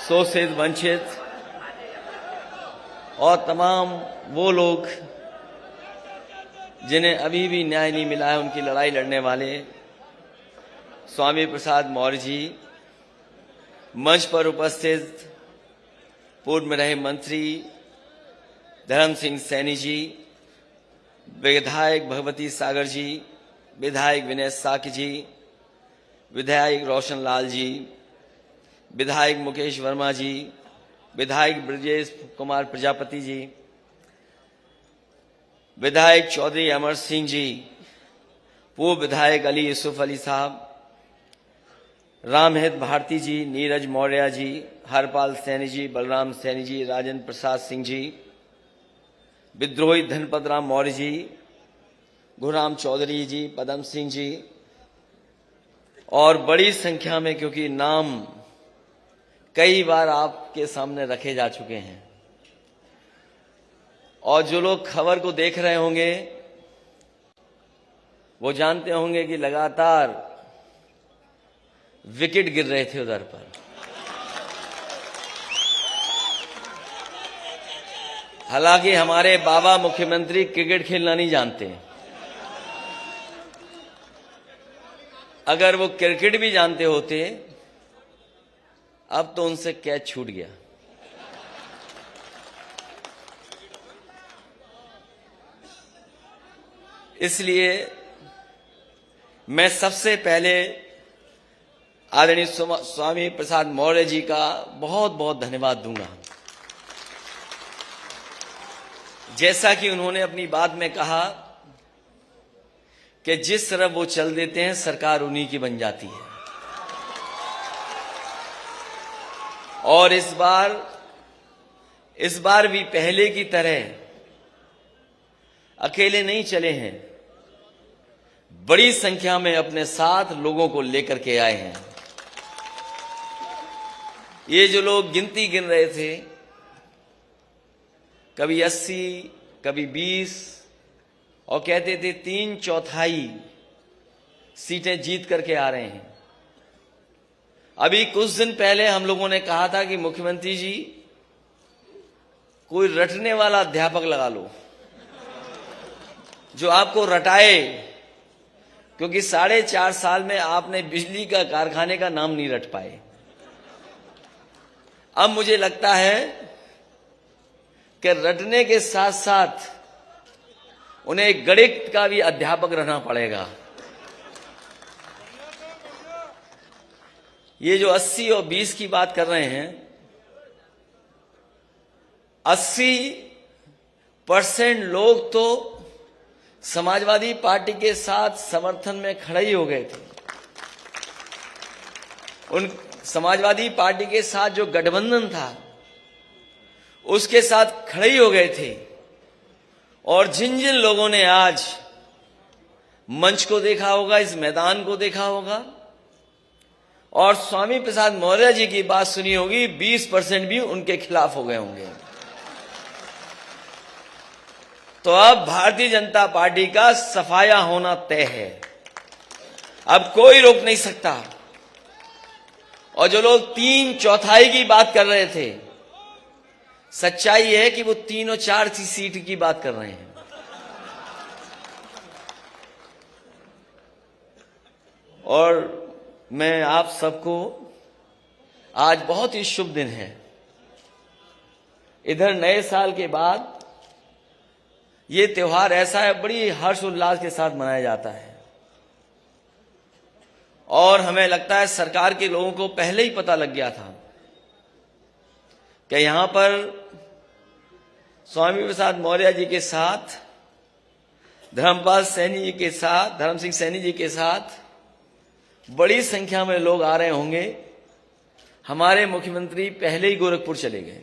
शोषित, वंचित और तमाम वो लोग जिन्हें अभी भी न्याय नहीं मिला है, उनकी लड़ाई लड़ने वाले स्वामी प्रसाद मौर्य जी, मंच पर उपस्थित पूर्व में रहे मंत्री धर्म सिंह सैनी जी, विधायक भगवती सागर जी, विधायक विनय साक्य जी, विधायक रोशन लाल जी, विधायक मुकेश वर्मा जी, विधायक ब्रजेश कुमार प्रजापति जी, विधायक चौधरी अमर सिंह जी, पूर्व विधायक अली यूसुफ अली साहब, रामहित भारती जी, नीरज मौर्य जी, हरपाल सैनी जी, बलराम सैनी जी, राजेंद्र प्रसाद सिंह जी, विद्रोही धनपत राम मौर्य जी, गुरराम चौधरी जी, पदम सिंह जी और बड़ी संख्या में, क्योंकि नाम कई बार आपके सामने रखे जा चुके हैं और जो लोग खबर को देख रहे होंगे वो जानते होंगे कि लगातार विकेट गिर रहे थे उधर पर। हालांकि हमारे बाबा मुख्यमंत्री क्रिकेट खेलना नहीं जानते। अगर वो क्रिकेट भी जानते होते अब तो उनसे कैच छूट गया। इसलिए मैं सबसे पहले आदरणीय स्वामी प्रसाद मौर्य जी का बहुत बहुत धन्यवाद दूंगा। जैसा कि उन्होंने अपनी बात में कहा कि जिस तरफ वो चल देते हैं सरकार उन्हीं की बन जाती है। और इस बार भी पहले की तरह अकेले नहीं चले हैं, बड़ी संख्या में अपने साथ लोगों को लेकर के आए हैं। ये जो लोग गिनती गिन रहे थे, कभी 80, कभी 20 और कहते थे 3/4 सीटें जीत करके आ रहे हैं। अभी कुछ दिन पहले हम लोगों ने कहा था कि मुख्यमंत्री जी कोई रटने वाला अध्यापक लगा लो जो आपको रटाए, क्योंकि 4.5 साल में आपने बिजली का कारखाने का नाम नहीं रट पाए। अब मुझे लगता है कि रटने के साथ साथ उन्हें गणित का भी अध्यापक रहना पड़ेगा। ये जो 80 और 20 की बात कर रहे हैं, 80% लोग तो समाजवादी पार्टी के साथ समर्थन में खड़े ही हो गए थे। उन समाजवादी पार्टी के साथ जो गठबंधन था उसके साथ खड़े ही हो गए थे। और जिन जिन लोगों ने आज मंच को देखा होगा, इस मैदान को देखा होगा और स्वामी प्रसाद मौर्य जी की बात सुनी होगी, 20% भी उनके खिलाफ हो गए होंगे। तो अब भारतीय जनता पार्टी का सफाया होना तय है, अब कोई रोक नहीं सकता। और जो लोग 3/4 की बात कर रहे थे, सच्चाई है कि वो 3 और 4 सीट की बात कर रहे हैं। और मैं आप सबको, आज बहुत ही शुभ दिन है। इधर नए साल के बाद ये त्योहार ऐसा है, बड़ी हर्षोल्लास के साथ मनाया जाता है। और हमें लगता है सरकार के लोगों को पहले ही पता लग गया था कि यहां पर स्वामी प्रसाद मौर्य जी के साथ, धर्मपाल सैनी जी के साथ, धर्म सिंह सैनी जी के साथ बड़ी संख्या में लोग आ रहे होंगे। हमारे मुख्यमंत्री पहले ही गोरखपुर चले गए।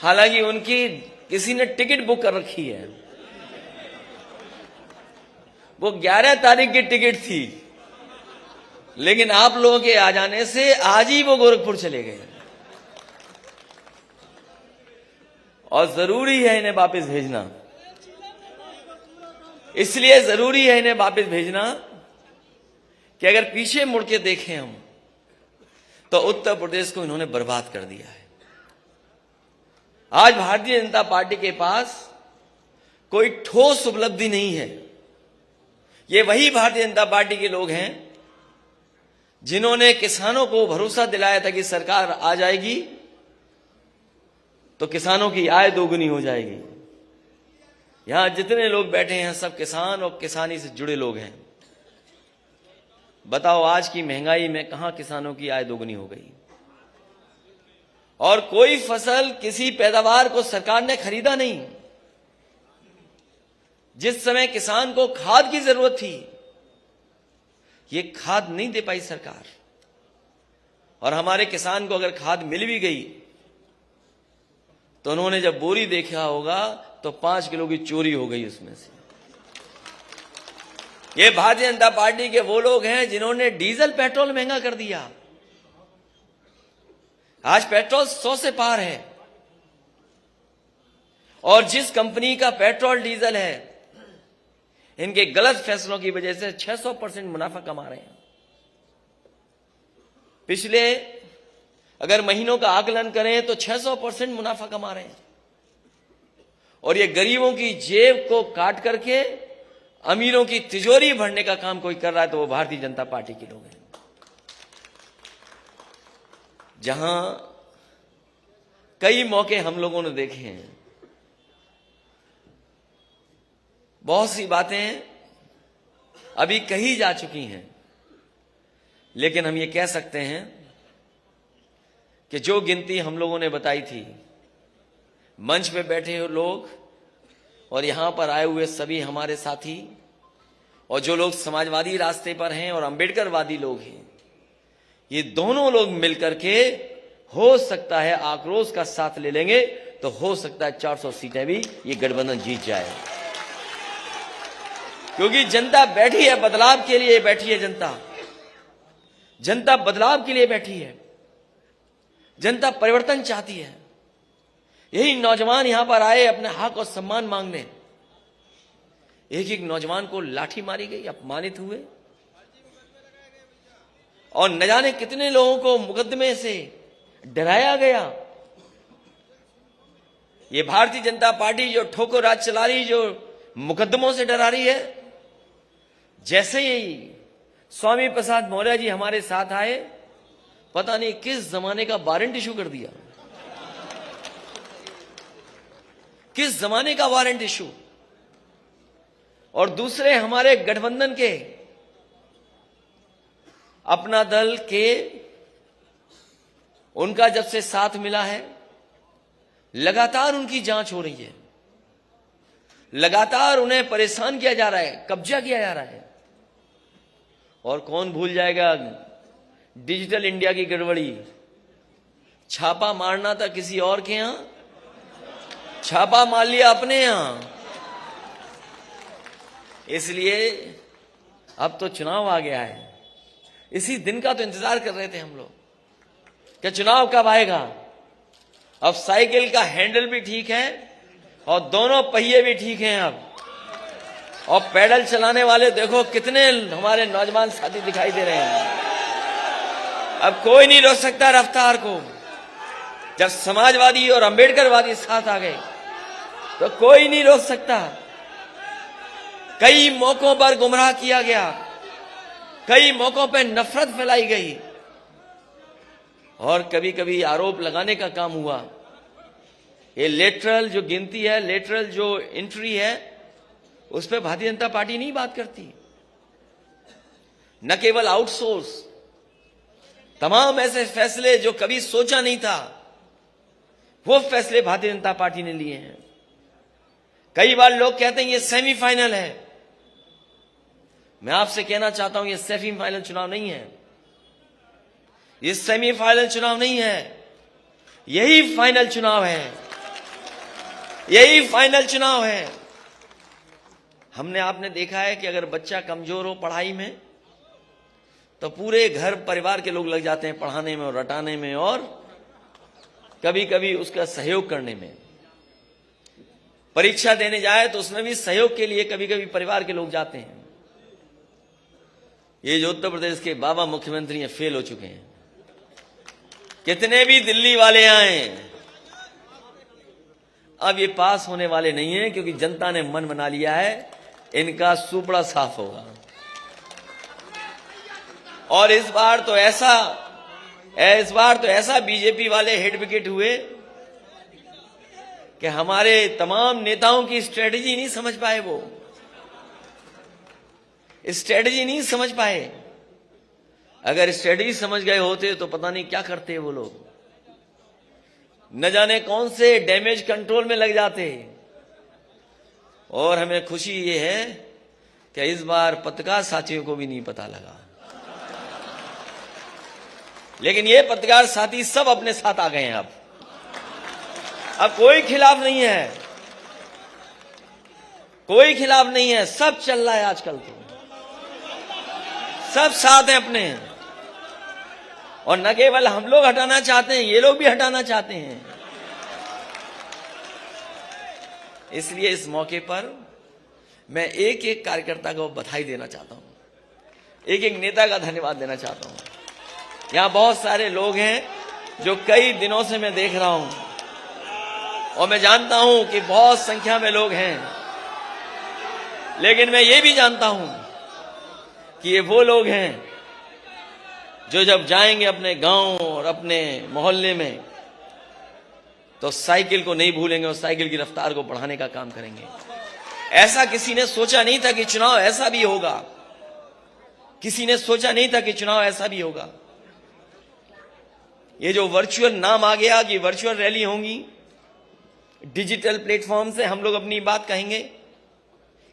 हालांकि उनकी किसी ने टिकट बुक कर रखी है, वो 11 तारीख की टिकट थी, लेकिन आप लोगों के आ जाने से आज ही वो गोरखपुर चले गए। और जरूरी है इन्हें वापस भेजना, इसलिए जरूरी है इन्हें वापस भेजना कि अगर पीछे मुड़ के देखें हम तो उत्तर प्रदेश को इन्होंने बर्बाद कर दिया है। आज भारतीय जनता पार्टी के पास कोई ठोस उपलब्धि नहीं है। ये वही भारतीय जनता पार्टी के लोग हैं जिन्होंने किसानों को भरोसा दिलाया था कि सरकार आ जाएगी तो किसानों की आय दोगुनी हो जाएगी। यहां जितने लोग बैठे हैं सब किसान और किसानी से जुड़े लोग हैं। बताओ आज की महंगाई में कहां किसानों की आय दोगुनी हो गई? और कोई फसल, किसी पैदावार को सरकार ने खरीदा नहीं। जिस समय किसान को खाद की जरूरत थी, ये खाद नहीं दे पाई सरकार। और हमारे किसान को अगर खाद मिल भी गई तो उन्होंने जब बोरी देखा होगा तो 5 किलो की चोरी हो गई उसमें से। ये भारतीय जनता पार्टी के वो लोग हैं जिन्होंने डीजल पेट्रोल महंगा कर दिया। आज पेट्रोल 100 से पार है। और जिस कंपनी का पेट्रोल डीजल है, इनके गलत फैसलों की वजह से 600% मुनाफा कमा रहे हैं। पिछले अगर महीनों का आकलन करें तो 600% मुनाफा कमा रहे हैं। और ये गरीबों की जेब को काट करके अमीरों की तिजोरी भरने का काम कोई कर रहा है तो वो भारतीय जनता पार्टी के लोग हैं। जहां कई मौके हम लोगों ने देखे हैं, बहुत सी बातें अभी कही जा चुकी हैं, लेकिन हम ये कह सकते हैं कि जो गिनती हम लोगों ने बताई थी, मंच पे बैठे हुए लोग और यहां पर आए हुए सभी हमारे साथी और जो लोग समाजवादी रास्ते पर हैं और अंबेडकरवादी लोग हैं, ये दोनों लोग मिलकर के हो सकता है आक्रोश का साथ ले लेंगे तो हो सकता है 400 सीटें भी ये गठबंधन जीत जाए। क्योंकि जनता बैठी है बदलाव के लिए, बैठी है जनता बदलाव के लिए बैठी है। जनता परिवर्तन चाहती है। यही नौजवान यहां पर आए अपने हक और सम्मान मांगने। एक एक नौजवान को लाठी मारी गई, अपमानित हुए और न जाने कितने लोगों को मुकदमे से डराया गया। ये भारतीय जनता पार्टी जो ठोकर राज चला रही, जो मुकदमों से डरा रही है, जैसे ही स्वामी प्रसाद मौर्य जी हमारे साथ आए, पता नहीं किस जमाने का वारंट इशू कर दिया। किस जमाने का वारंट इशू। और दूसरे हमारे गठबंधन के अपना दल के, उनका जब से साथ मिला है, लगातार उनकी जांच हो रही है। लगातार उन्हें परेशान किया जा रहा है, कब्जा किया जा रहा है। और कौन भूल जाएगा डिजिटल इंडिया की गड़बड़ी। छापा मारना था किसी और के यहां, छापा मार लिया अपने यहां। इसलिए अब तो चुनाव आ गया है। इसी दिन का तो इंतजार कर रहे थे हम लोग कि चुनाव कब आएगा। अब साइकिल का हैंडल भी ठीक है और दोनों पहिए भी ठीक हैं अब। और पैडल चलाने वाले देखो कितने हमारे नौजवान साथी दिखाई दे रहे हैं। अब कोई नहीं रोक सकता रफ्तार को। जब समाजवादी और अंबेडकरवादी साथ आ गए तो कोई नहीं रोक सकता। कई मौकों पर गुमराह किया गया, कई मौकों पर नफरत फैलाई गई और कभी कभी आरोप लगाने का काम हुआ। ये लेटरल जो गिनती है, लेटरल जो एंट्री है, उस पर भारतीय जनता पार्टी नहीं बात करती। न केवल आउटसोर्स, तमाम ऐसे फैसले जो कभी सोचा नहीं था, वो फैसले भारतीय जनता पार्टी ने लिए हैं। कई बार लोग कहते हैं ये सेमीफाइनल है। मैं आपसे कहना चाहता हूं ये सेमीफाइनल चुनाव नहीं है। ये सेमीफाइनल चुनाव नहीं है, यही फाइनल चुनाव है। यही फाइनल चुनाव है। हमने आपने देखा है कि अगर बच्चा कमजोर हो पढ़ाई में तो पूरे घर परिवार के लोग लग जाते हैं पढ़ाने में और रटाने में और कभी कभी उसका सहयोग करने में। परीक्षा देने जाए तो उसमें भी सहयोग के लिए कभी कभी परिवार के लोग जाते हैं। ये जो उत्तर प्रदेश के बाबा मुख्यमंत्री हैं फेल हो चुके हैं। कितने भी दिल्ली वाले आए अब ये पास होने वाले नहीं हैं, क्योंकि जनता ने मन बना लिया है इनका सुपड़ा साफ होगा। और इस बार तो ऐसा बीजेपी वाले हेड विकेट हुए कि हमारे तमाम नेताओं की स्ट्रेटजी नहीं समझ पाए, वो स्ट्रेटजी नहीं समझ पाए। अगर स्ट्रेटजी समझ गए होते तो पता नहीं क्या करते वो लोग, न जाने कौन से डैमेज कंट्रोल में लग जाते। और हमें खुशी ये है कि इस बार पत्रकार साथियों को भी नहीं पता लगा, लेकिन ये पत्रकार साथी सब अपने साथ आ गए हैं। अब कोई खिलाफ नहीं है, कोई खिलाफ नहीं है, सब चल रहा है आजकल, तो सब साथ हैं अपने। और न केवल हम लोग हटाना चाहते हैं, ये लोग भी हटाना चाहते हैं। इसलिए इस मौके पर मैं एक एक कार्यकर्ता को बधाई देना चाहता हूं, एक एक नेता का धन्यवाद देना चाहता हूं। यहां बहुत सारे लोग हैं जो कई दिनों से मैं देख रहा हूं, और मैं जानता हूं कि बहुत संख्या में लोग हैं, लेकिन मैं ये भी जानता हूं कि ये वो लोग हैं जो जब जाएंगे अपने गांव और अपने मोहल्ले में तो साइकिल को नहीं भूलेंगे और साइकिल की रफ्तार को बढ़ाने का काम करेंगे। ऐसा किसी ने सोचा नहीं था कि चुनाव ऐसा भी होगा, किसी ने सोचा नहीं था कि चुनाव ऐसा भी होगा। ये जो वर्चुअल नाम आ गया कि वर्चुअल रैली होंगी, डिजिटल प्लेटफॉर्म से हम लोग अपनी बात कहेंगे,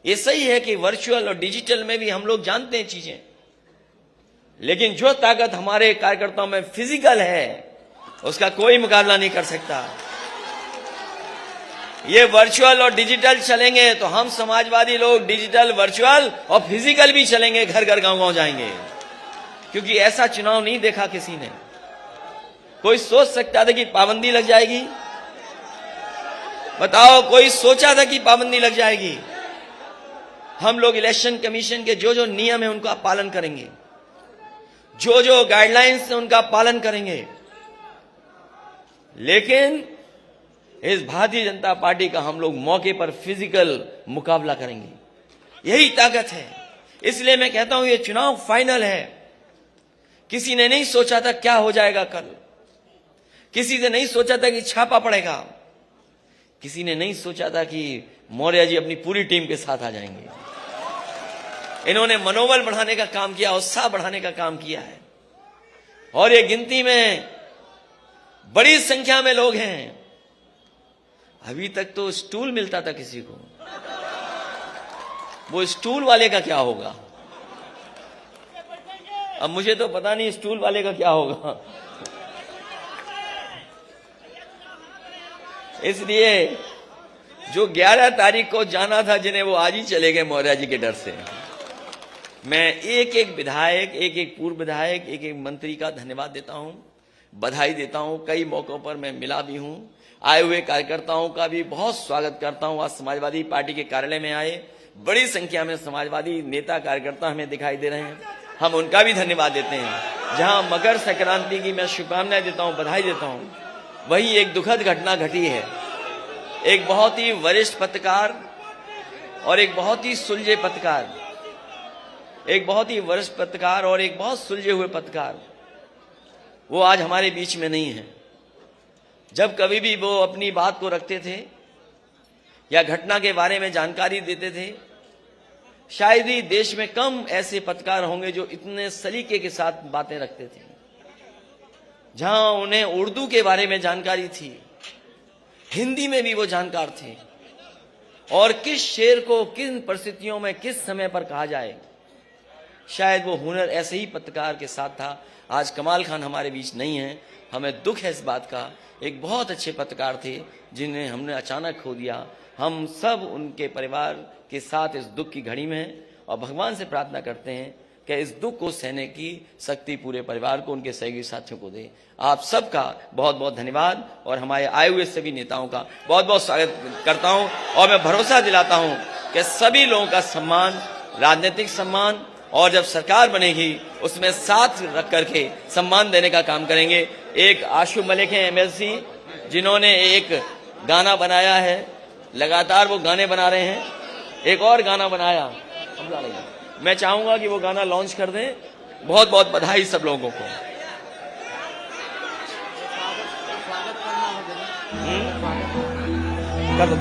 ये सही है कि वर्चुअल और डिजिटल में भी हम लोग जानते हैं चीजें, लेकिन जो ताकत हमारे कार्यकर्ताओं में फिजिकल है उसका कोई मुकाबला नहीं कर सकता। ये वर्चुअल और डिजिटल चलेंगे तो हम समाजवादी लोग डिजिटल, वर्चुअल और फिजिकल भी चलेंगे, घर घर गांव गांव जाएंगे, क्योंकि ऐसा चुनाव नहीं देखा किसी ने। कोई सोच सकता था कि पाबंदी लग जाएगी? बताओ, कोई सोचा था कि पाबंदी लग जाएगी? हम लोग इलेक्शन कमीशन के जो जो नियम है उनका पालन करेंगे, जो जो गाइडलाइंस है उनका पालन करेंगे, लेकिन इस भारतीय जनता पार्टी का हम लोग मौके पर फिजिकल मुकाबला करेंगे। यही ताकत है। इसलिए मैं कहता हूं ये चुनाव फाइनल है। किसी ने नहीं सोचा था क्या हो जाएगा कल, किसी ने नहीं सोचा था कि छापा पड़ेगा, किसी ने नहीं सोचा था कि मौर्य जी अपनी पूरी टीम के साथ आ जाएंगे। इन्होंने मनोबल बढ़ाने का काम किया, उत्साह बढ़ाने का काम किया है, और ये गिनती में बड़ी संख्या में लोग हैं। अभी तक तो स्टूल मिलता था किसी को, वो स्टूल वाले का क्या होगा? अब मुझे तो पता नहीं स्टूल वाले का क्या होगा। इसलिए जो 11 तारीख को जाना था जिन्हें, वो आज ही चले गए मौर्य जी के डर से। मैं एक एक विधायक, एक एक पूर्व विधायक, एक एक मंत्री का धन्यवाद देता हूं, बधाई देता हूं। कई मौकों पर मैं मिला भी हूं। आए हुए कार्यकर्ताओं का भी बहुत स्वागत करता हूं। आज समाजवादी पार्टी के कार्यालय में आए बड़ी संख्या में समाजवादी नेता कार्यकर्ता हमें दिखाई दे रहे हैं, हम उनका भी धन्यवाद देते हैं। जहां मकर संक्रांति की मैं शुभकामनाएं देता हूं, बधाई देता हूं, वही एक दुखद घटना घटी है। एक बहुत ही वरिष्ठ पत्रकार और एक बहुत ही सुलझे पत्रकार, एक बहुत ही वरिष्ठ पत्रकार और एक बहुत सुलझे हुए पत्रकार, वो आज हमारे बीच में नहीं है। जब कभी भी वो अपनी बात को रखते थे या घटना के बारे में जानकारी देते थे, शायद ही देश में कम ऐसे पत्रकार होंगे जो इतने सलीके के साथ बातें रखते थे। जहां उन्हें उर्दू के बारे में जानकारी थी, हिंदी में भी वो जानकार थे, और किस शेर को किन परिस्थितियों में किस समय पर कहा जाए, शायद वो हुनर ऐसे ही पत्रकार के साथ था। आज कमाल खान हमारे बीच नहीं है, हमें दुख है इस बात का। एक बहुत अच्छे पत्रकार थे जिन्हें हमने अचानक खो दिया। हम सब उनके परिवार के साथ इस दुख की घड़ी में हैं और भगवान से प्रार्थना करते हैं कि इस दुख को सहने की शक्ति पूरे परिवार को, उनके सहयोगी साथियों को दे। आप सबका बहुत बहुत धन्यवाद और हमारे आए हुए सभी नेताओं का बहुत बहुत स्वागत करता हूं। और मैं भरोसा दिलाता हूं कि सभी लोगों का सम्मान, राजनीतिक सम्मान और जब सरकार बनेगी उसमें साथ रख करके सम्मान देने का काम करेंगे। एक आशु मलिक हैं एमएलसी, जिन्होंने एक गाना बनाया है, लगातार वो गाने बना रहे हैं। एक और गाना बनाया, मैं चाहूंगा कि वो गाना लॉन्च कर दें। बहुत बहुत बधाई सब लोगों को। कर दो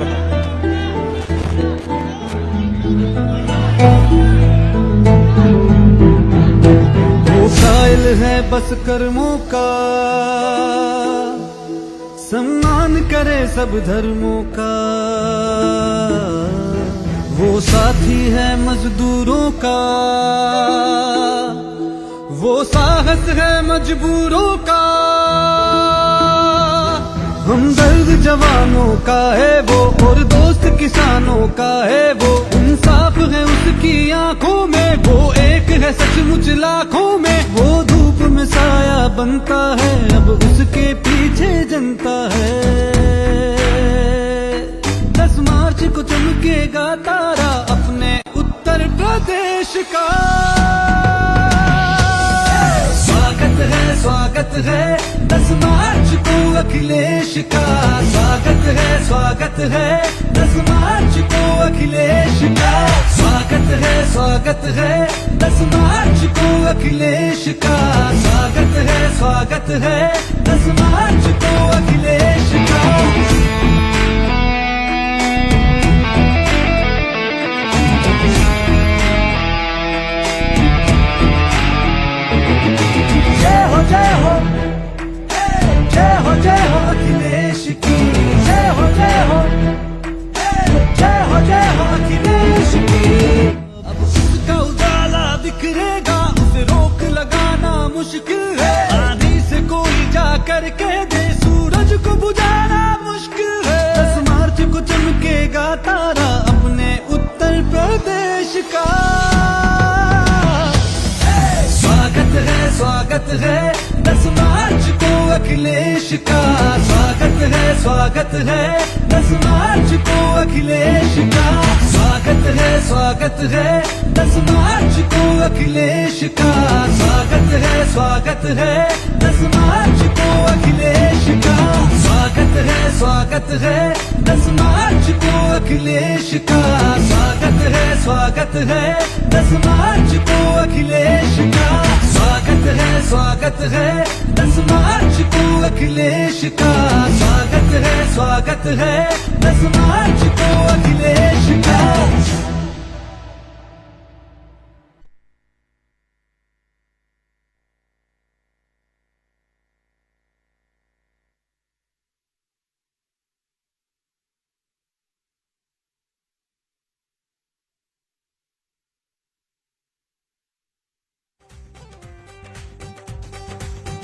कायल है बस कर्मों का, सम्मान करे सब धर्मों का। वो साथी है मजदूरों का, वो साहस है मजबूरों का। हमदर्द जवानों का है वो, और दोस्त किसानों का है वो। इंसाफ है उसकी आंखों में, वो एक है सचमुच लाखों में। वो धूप में साया बनता है, अब उसके पीछे जनता है। 10 मार्च को चमकेगा तारा अपने उत्तर प्रदेश का। स्वागत है 10 मार्च को अखिलेश का। स्वागत है 10 मार्च को अखिलेश का। स्वागत है 10 मार्च को अखिलेश का। स्वागत है 10 मार्च को अखिलेश का। जय हो अखिलेश की, जय हो अखिलेश की। अब उसका उजाला बिखरेगा, उसे रोक लगाना मुश्किल है। आंधी से कोई जा कर कह दे, सूरज को बुझाना मुश्किल है। 10 मार्च को चमकेगा तारा अपने उत्तर प्रदेश का। स्वागत है 10 मार्च को अखिलेश का। स्वागत है 10 मार्च को अखिलेश का। स्वागत है 10 मार्च को अखिलेश का। स्वागत है 10 मार्च को अखिलेश का। स्वागत है 10 मार्च को अखिलेश का। स्वागत है 10 मार्च को अखिलेश का। स्वागत है 10 मार्च को अखिलेश का। स्वागत है 10 मार्च को अखिलेश का।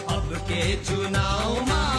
अब के चुनाव में